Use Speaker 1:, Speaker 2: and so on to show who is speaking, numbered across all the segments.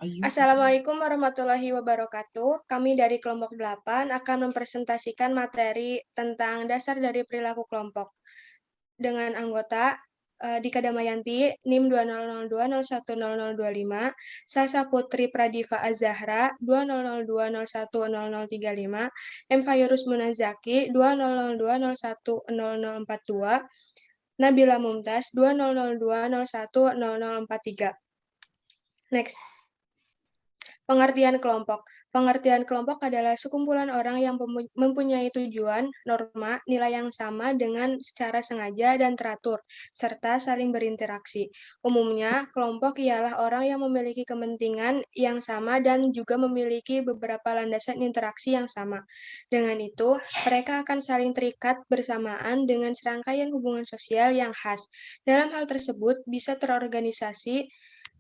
Speaker 1: Assalamualaikum warahmatullahi wabarakatuh. Kami dari kelompok 8 akan mempresentasikan materi tentang dasar dari perilaku kelompok dengan anggota Dika Damayanti, NIM 2002010025, Salsa Putri Pradiva Azahra 2002010035, M. Fayrus Munazaki 2002010042, Nabila Mumtaz 2002010043. Next. Pengertian kelompok. Pengertian kelompok adalah sekumpulan orang yang mempunyai tujuan, norma, nilai yang sama dengan secara sengaja dan teratur, serta saling berinteraksi. Umumnya, kelompok ialah orang yang memiliki kepentingan yang sama dan juga memiliki beberapa landasan interaksi yang sama. Dengan itu, mereka akan saling terikat bersamaan dengan serangkaian hubungan sosial yang khas. Dalam hal tersebut, bisa terorganisasi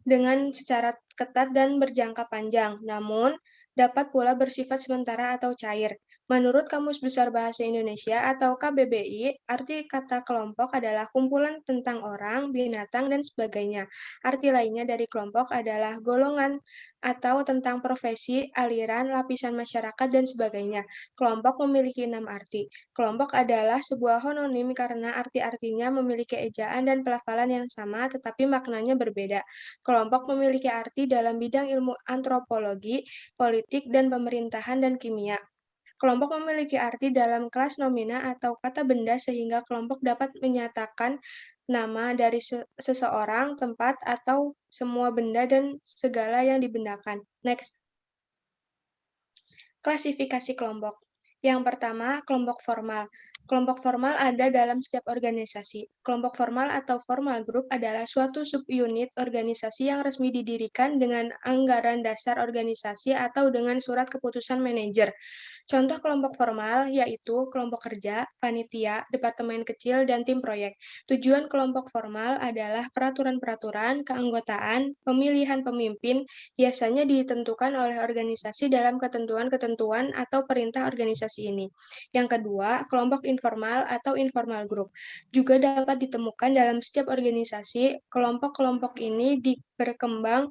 Speaker 1: dengan secara ketat dan berjangka panjang, namun dapat pula bersifat sementara atau cair. Menurut Kamus Besar Bahasa Indonesia atau KBBI, arti kata kelompok adalah kumpulan tentang orang, binatang, dan sebagainya. Arti lainnya dari kelompok adalah golongan atau tentang profesi, aliran, lapisan masyarakat, dan sebagainya. Kelompok memiliki 6 arti. Kelompok adalah sebuah homonim karena arti-artinya memiliki ejaan dan pelafalan yang sama tetapi maknanya berbeda. Kelompok memiliki arti dalam bidang ilmu antropologi, politik, dan pemerintahan dan kimia. Kelompok memiliki arti dalam kelas nomina atau kata benda sehingga kelompok dapat menyatakan nama dari seseorang, tempat, atau semua benda dan segala yang dibendakan. Next. Klasifikasi kelompok. Yang pertama, kelompok formal. Kelompok formal ada dalam setiap organisasi. Kelompok formal atau formal group adalah suatu subunit organisasi yang resmi didirikan dengan anggaran dasar organisasi atau dengan surat keputusan manajer. Contoh kelompok formal yaitu kelompok kerja, panitia, departemen kecil, dan tim proyek. Tujuan kelompok formal adalah peraturan-peraturan, keanggotaan, pemilihan pemimpin, biasanya ditentukan oleh organisasi dalam ketentuan-ketentuan atau perintah organisasi ini. Yang kedua, kelompok informal atau informal group. Juga dapat ditemukan dalam setiap organisasi, kelompok-kelompok ini berkembang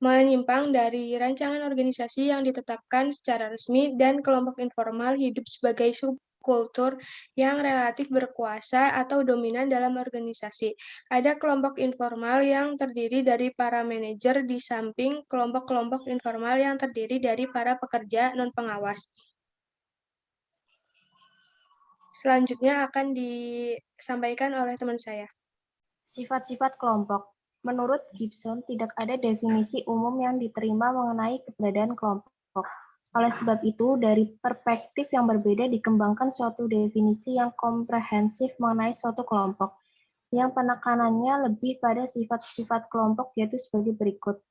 Speaker 1: menyimpang dari rancangan organisasi yang ditetapkan secara resmi dan kelompok informal hidup sebagai subkultur yang relatif berkuasa atau dominan dalam organisasi. Ada kelompok informal yang terdiri dari para manajer di samping kelompok-kelompok informal yang terdiri dari para pekerja non-pengawas. Selanjutnya akan disampaikan oleh teman saya.
Speaker 2: Sifat-sifat kelompok. Menurut Gibson, tidak ada definisi umum yang diterima mengenai keberadaan kelompok. Oleh sebab itu, dari perspektif yang berbeda dikembangkan suatu definisi yang komprehensif mengenai suatu kelompok, yang penekanannya lebih pada sifat-sifat kelompok yaitu sebagai berikut.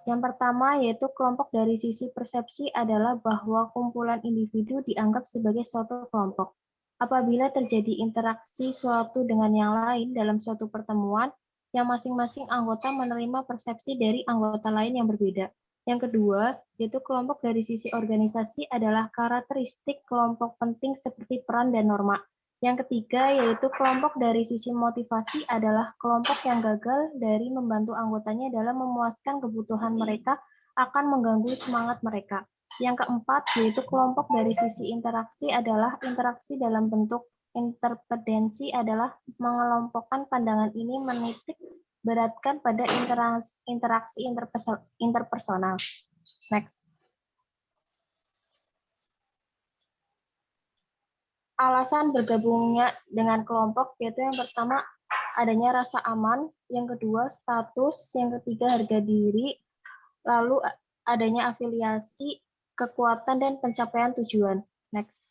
Speaker 2: Yang pertama yaitu kelompok dari sisi persepsi adalah bahwa kumpulan individu dianggap sebagai suatu kelompok. Apabila terjadi interaksi suatu dengan yang lain dalam suatu pertemuan, yang masing-masing anggota menerima persepsi dari anggota lain yang berbeda. Yang kedua, yaitu kelompok dari sisi organisasi adalah karakteristik kelompok penting seperti peran dan norma. Yang ketiga, yaitu kelompok dari sisi motivasi adalah kelompok yang gagal dari membantu anggotanya dalam memuaskan kebutuhan mereka akan mengganggu semangat mereka. Yang keempat, yaitu kelompok dari sisi interaksi adalah interaksi dalam bentuk interpedensi adalah mengelompokkan pandangan ini menitik beratkan pada interaksi interpersonal. Next. Alasan bergabungnya dengan kelompok yaitu yang pertama adanya rasa aman, yang kedua status, yang ketiga harga diri, lalu adanya afiliasi, kekuatan, dan pencapaian tujuan. Next.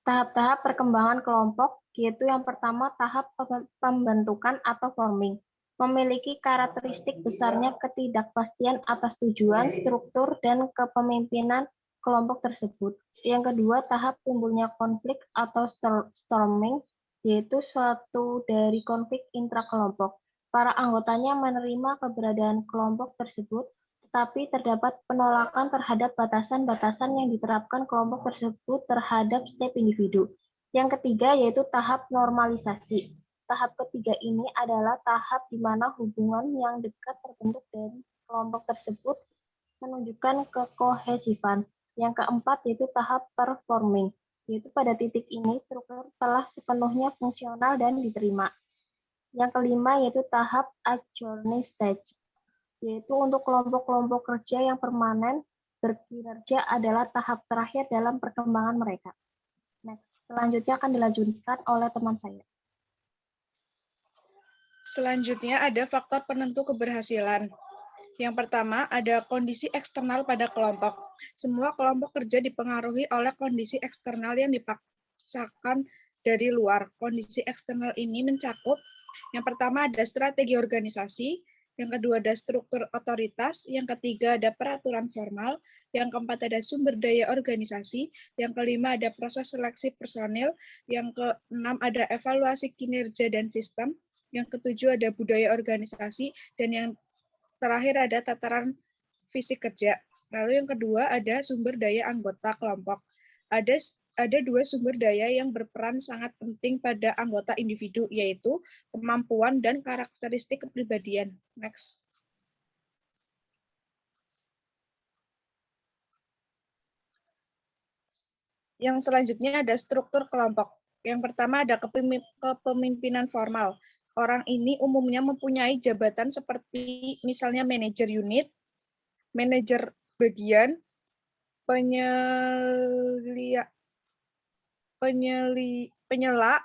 Speaker 2: Tahap-tahap perkembangan kelompok, yaitu yang pertama tahap pembentukan atau forming. Memiliki karakteristik besarnya ketidakpastian atas tujuan, struktur, dan kepemimpinan kelompok tersebut. Yang kedua, tahap timbulnya konflik atau storming, yaitu suatu dari konflik intrakelompok. Para anggotanya menerima keberadaan kelompok tersebut, tetapi terdapat penolakan terhadap batasan-batasan yang diterapkan kelompok tersebut terhadap setiap individu. Yang ketiga yaitu tahap normalisasi. Tahap ketiga ini adalah tahap di mana hubungan yang dekat terbentuk dari kelompok tersebut menunjukkan kekohesifan. Yang keempat yaitu tahap performing, yaitu pada titik ini struktur telah sepenuhnya fungsional dan diterima. Yang kelima yaitu tahap adjourning stage, yaitu untuk kelompok-kelompok kerja yang permanen berkinerja adalah tahap terakhir dalam perkembangan mereka. Next, selanjutnya akan dilanjutkan oleh teman saya.
Speaker 3: Selanjutnya ada faktor penentu keberhasilan. Yang pertama ada kondisi eksternal pada kelompok. Semua kelompok kerja dipengaruhi oleh kondisi eksternal yang dipaksakan dari luar. Kondisi eksternal ini mencakup yang pertama ada strategi organisasi, yang kedua ada struktur otoritas, yang ketiga ada peraturan formal, yang keempat ada sumber daya organisasi, yang kelima ada proses seleksi personil, yang keenam ada evaluasi kinerja dan sistem, yang ketujuh ada budaya organisasi, dan yang terakhir ada tataran fisik kerja. Lalu yang kedua ada sumber daya anggota kelompok. Ada dua sumber daya yang berperan sangat penting pada anggota individu, yaitu kemampuan dan karakteristik kepribadian. Next. Yang selanjutnya ada struktur kelompok. Yang pertama ada kepemimpinan formal. Orang ini umumnya mempunyai jabatan seperti misalnya manajer unit, manajer bagian, penyela,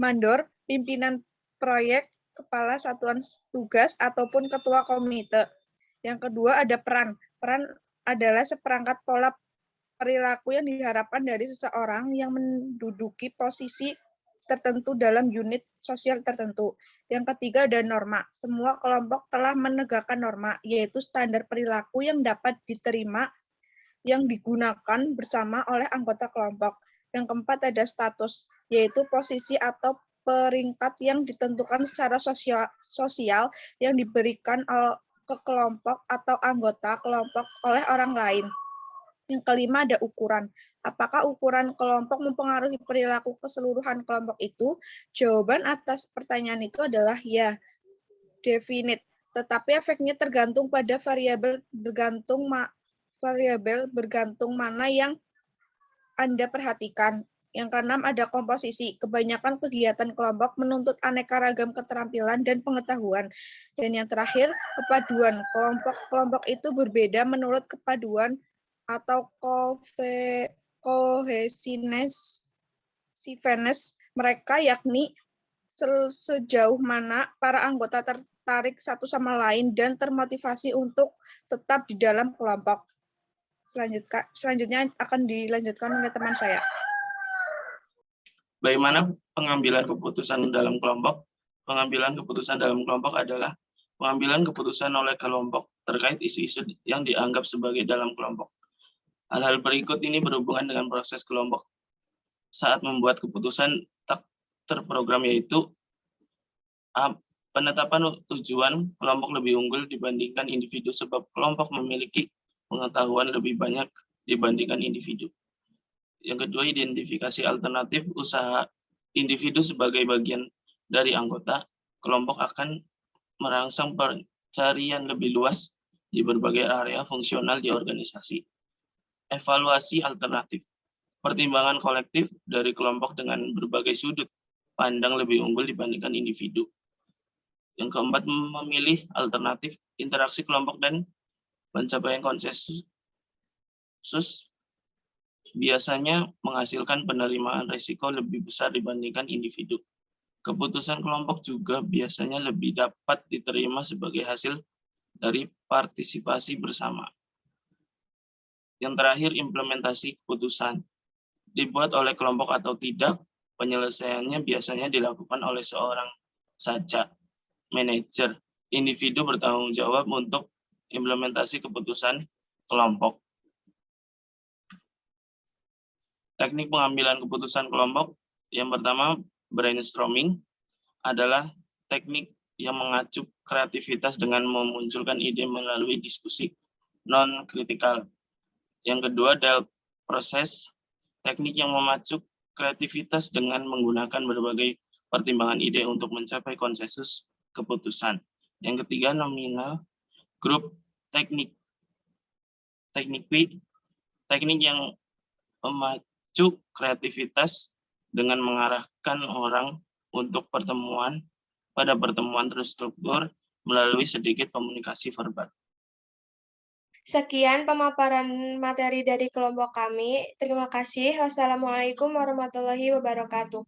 Speaker 3: mandor, pimpinan proyek, kepala satuan tugas, ataupun ketua komite. Yang kedua ada peran. Peran adalah seperangkat pola perilaku yang diharapkan dari seseorang yang menduduki posisi tertentu dalam unit sosial tertentu. Yang ketiga ada norma. Semua kelompok telah menegakkan norma, yaitu standar perilaku yang dapat diterima yang digunakan bersama oleh anggota kelompok. Yang keempat ada status, yaitu posisi atau peringkat yang ditentukan secara sosial yang diberikan ke kelompok atau anggota kelompok oleh orang lain. Yang kelima ada ukuran. Apakah ukuran kelompok mempengaruhi perilaku keseluruhan kelompok itu? Jawaban atas pertanyaan itu adalah ya, definite. Tetapi efeknya tergantung pada variabel bergantung mana yang Anda perhatikan. Yang keenam ada komposisi. Kebanyakan kegiatan kelompok menuntut aneka ragam keterampilan dan pengetahuan. Dan yang terakhir, kepaduan. Kelompok itu berbeda menurut kepaduan atau kohesiveness mereka, yakni sejauh mana para anggota tertarik satu sama lain dan termotivasi untuk tetap di dalam kelompok. Selanjutnya akan dilanjutkan oleh teman saya.
Speaker 4: Bagaimana pengambilan keputusan dalam kelompok? Pengambilan keputusan dalam kelompok adalah pengambilan keputusan oleh kelompok terkait isu-isu yang dianggap sebagai dalam kelompok. Hal-hal berikut ini berhubungan dengan proses kelompok saat membuat keputusan tak terprogram, yaitu penetapan tujuan kelompok lebih unggul dibandingkan individu sebab kelompok memiliki pengetahuan lebih banyak dibandingkan individu. Yang kedua, identifikasi alternatif usaha individu sebagai bagian dari anggota kelompok akan merangsang pencarian lebih luas di berbagai area fungsional di organisasi. Evaluasi alternatif, pertimbangan kolektif dari kelompok dengan berbagai sudut pandang lebih unggul dibandingkan individu. Yang keempat, memilih alternatif interaksi kelompok dan pencapaian konsensus biasanya menghasilkan penerimaan risiko lebih besar dibandingkan individu. Keputusan kelompok juga biasanya lebih dapat diterima sebagai hasil dari partisipasi bersama. Yang terakhir, implementasi keputusan. Dibuat oleh kelompok atau tidak, penyelesaiannya biasanya dilakukan oleh seorang saja, manajer. Individu bertanggung jawab untuk implementasi keputusan kelompok. Teknik pengambilan keputusan kelompok, yang pertama, brainstorming adalah teknik yang mengacu kreativitas dengan memunculkan ide melalui diskusi non-kritikal. Yang kedua adalah proses, teknik yang memacu kreativitas dengan menggunakan berbagai pertimbangan ide untuk mencapai konsensus keputusan. Yang ketiga, nominal grup teknik. Teknik yang memacu kreativitas dengan mengarahkan orang untuk pada pertemuan terstruktur melalui sedikit komunikasi verbal.
Speaker 1: Sekian pemaparan materi dari kelompok kami. Terima kasih. Wassalamualaikum warahmatullahi wabarakatuh.